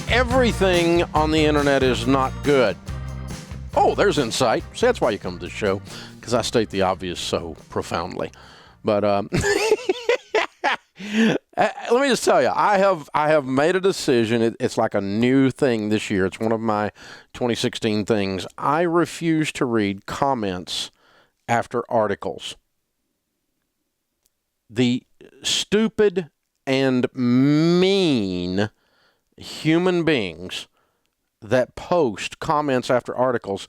everything on the internet is not good. Oh, there's insight. See, that's why you come to the show, because I state the obvious so profoundly. But let me just tell you, I have made a decision. It's like a new thing this year. It's one of my 2016 things. I refuse to read comments after articles. The stupid and mean human beings that post comments after articles,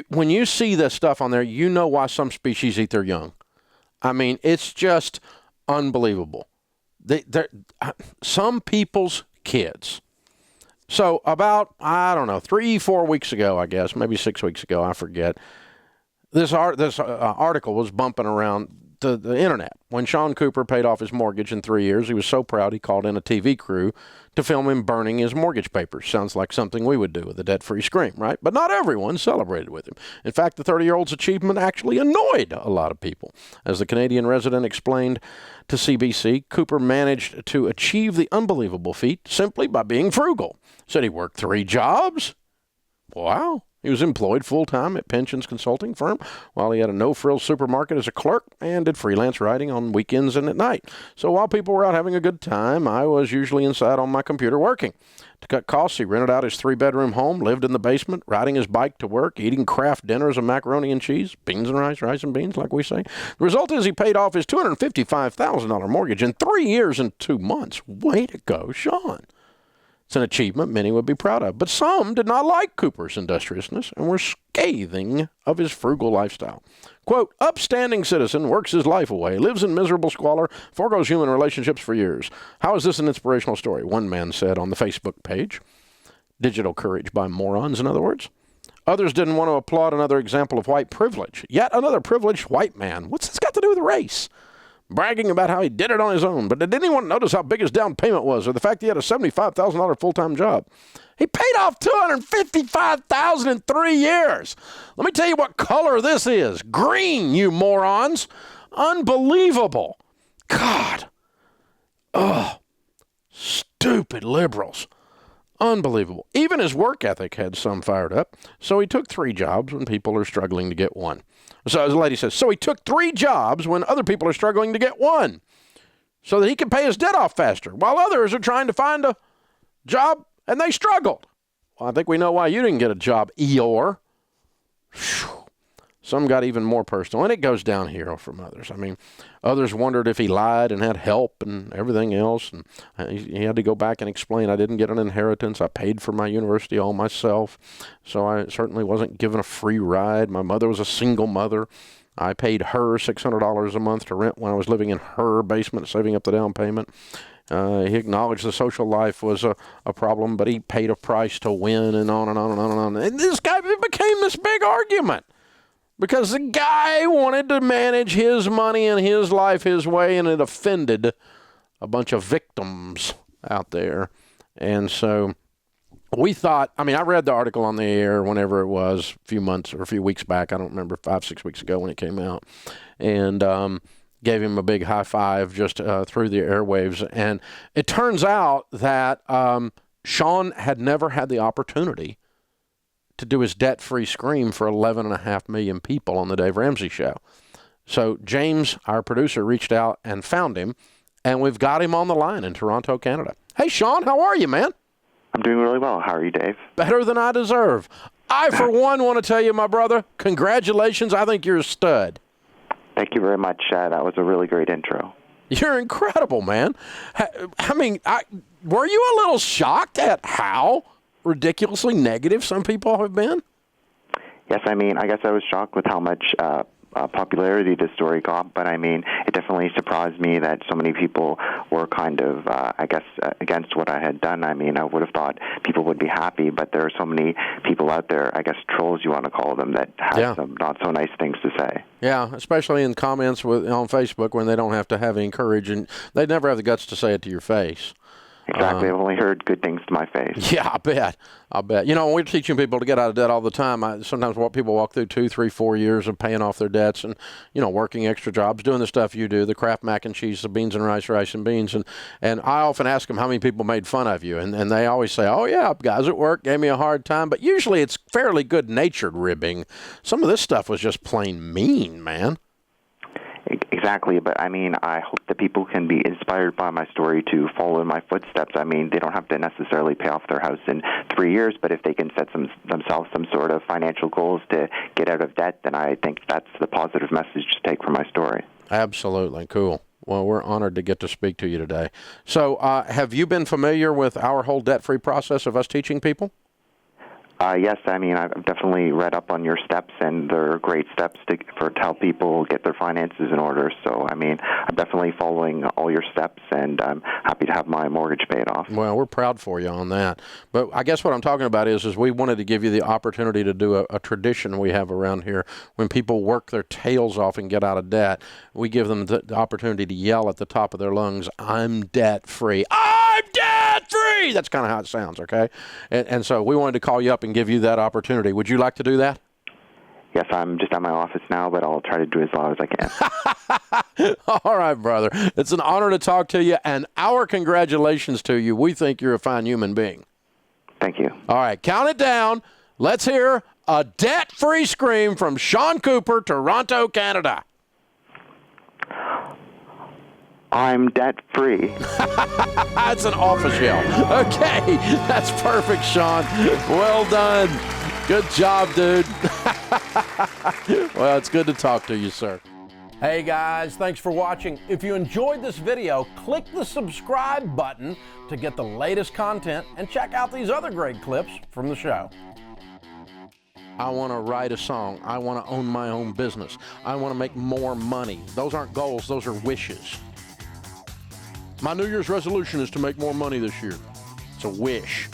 when you see this stuff on there, you know why some species eat their young. I mean, it's just unbelievable. Some people's kids. So about, 3-4 weeks ago, I guess, maybe 6 weeks ago, I forget, this article was bumping around the internet. When Sean Cooper paid off his mortgage in 3 years, he was so proud he called in a TV crew to film him burning his mortgage papers. Sounds like something we would do with a debt-free scream, right? But not everyone celebrated with him. In fact, the 30-year-old's achievement actually annoyed a lot of people. As the Canadian resident explained to CBC, Cooper managed to achieve the unbelievable feat simply by being frugal. Said he worked 3 jobs. Wow. He was employed full-time at pensions consulting firm while he had a no-frills supermarket as a clerk and did freelance writing on weekends and at night. So while people were out having a good time, I was usually inside on my computer working. To cut costs, he rented out his 3-bedroom home, lived in the basement, riding his bike to work, eating Kraft dinners of macaroni and cheese, beans and rice and beans, like we say. The result is he paid off his $255,000 mortgage in 3 years and 2 months. Way to go, Sean. It's an achievement many would be proud of, but some did not like Cooper's industriousness and were scathing of his frugal lifestyle. Quote, upstanding citizen, works his life away, lives in miserable squalor, forgoes human relationships for years. How is this an inspirational story? One man said on the Facebook page. Digital courage by morons, in other words. Others didn't want to applaud another example of white privilege. Yet another privileged white man. What's this got to do with race? Bragging about how he did it on his own. But did anyone notice how big his down payment was, or the fact he had a $75,000 full-time job? He paid off $255,000 in 3 years. Let me tell you what color this is. Green, you morons. Unbelievable. God. Oh, stupid liberals. Unbelievable. Even his work ethic had some fired up. So he took 3 jobs when people are struggling to get one. So the lady says, so he took 3 jobs when other people are struggling to get one so that he can pay his debt off faster while others are trying to find a job and they struggled. Well, I think we know why you didn't get a job, Eeyore. Whew. Some got even more personal, and it goes down here from others. I mean, others wondered if he lied and had help and everything else, and he had to go back and explain, I didn't get an inheritance. I paid for my university all myself, so I certainly wasn't given a free ride. My mother was a single mother. I paid her $600 a month to rent when I was living in her basement, saving up the down payment. He acknowledged the social life was a problem, but he paid a price to win, and on and on and on and on. And this guy, it became this big argument. Because the guy wanted to manage his money and his life his way, and it offended a bunch of victims out there. And so we thought, I read the article on the air whenever it was, a few months or a few weeks back. I don't remember, 5-6 weeks ago when it came out. And gave him a big high five just through the airwaves. And it turns out that Sean had never had the opportunity to do his debt-free scream for 11.5 million people on the Dave Ramsey Show. So James, our producer, reached out and found him, and we've got him on the line in Toronto, Canada. Hey, Sean, how are you, man? I'm doing really well. How are you, Dave? Better than I deserve. I, for one, want to tell you, my brother, congratulations. I think you're a stud. Thank you very much. That was a really great intro. You're incredible, man. Were you a little shocked at how ridiculously negative some people have been? Yes, I guess I was shocked with how much popularity this story got, but it definitely surprised me that so many people were kind of, against what I had done. I would have thought people would be happy, but there are so many people out there, I guess trolls you want to call them, that have some not so nice things to say. Yeah, especially in comments on Facebook when they don't have to have any courage, and they never have the guts to say it to your face. Exactly. I've only heard good things to my face. Yeah, I bet. You know, when we're teaching people to get out of debt all the time, sometimes what people walk through 2, 3, 4 years of paying off their debts and, you know, working extra jobs, doing the stuff you do, the Kraft mac and cheese, the beans and rice and beans. And I often ask them how many people made fun of you. And they always say, oh, yeah, guys at work gave me a hard time. But usually it's fairly good-natured ribbing. Some of this stuff was just plain mean, man. Exactly, but I mean, I hope that people can be inspired by my story to follow in my footsteps. I mean, they don't have to necessarily pay off their house in 3 years, but if they can set themselves some sort of financial goals to get out of debt, then I think that's the positive message to take from my story. Absolutely. Cool. Well, we're honored to get to speak to you today. So have you been familiar with our whole debt-free process of us teaching people? Yes, I mean, I've definitely read up on your steps, and they're great steps to help people get their finances in order. So, I mean, I'm definitely following all your steps, and I'm happy to have my mortgage paid off. Well, we're proud for you on that. But I guess what I'm talking about is we wanted to give you the opportunity to do a tradition we have around here. When people work their tails off and get out of debt, we give them the opportunity to yell at the top of their lungs, I'm debt-free. I'm debt-free! That's kind of how it sounds, okay? And so we wanted to call you up and give you that opportunity. Would you like to do that? Yes, I'm just at my office now, but I'll try to do as loud as I can. All right, brother. It's an honor to talk to you, and our congratulations to you. We think you're a fine human being. Thank you. All right, count it down. Let's hear a debt-free scream from Sean Cooper, Toronto, Canada. I'm debt-free. That's an office yell. Okay, that's perfect, Sean. Well done. Good job, dude. Well, it's good to talk to you, sir. Hey, guys, thanks for watching. If you enjoyed this video, click the subscribe button to get the latest content and check out these other great clips from the show. I want to write a song. I want to own my own business. I want to make more money. Those aren't goals. Those are wishes. My New Year's resolution is to make more money this year. It's a wish.